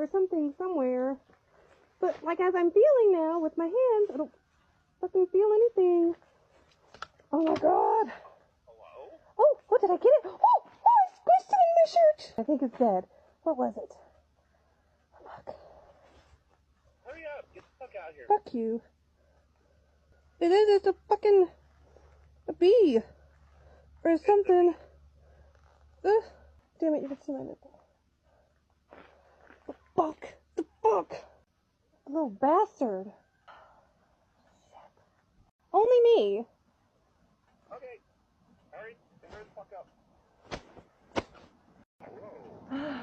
for something somewhere. But, like, as I'm feeling now with my hands, I don't fucking feel anything. Oh my god. Hello? Oh, what did I get it? Oh, I squished it in my shirt. I think it's dead. What was it? Fuck. Hurry up, get the fuck out here. Fuck you. It's a fucking a bee. Or something. Damn it, you can see my nipple. The fuck? The fuck? A little bastard. Shit. Only me. Okay, hurry the fuck up. Whoa.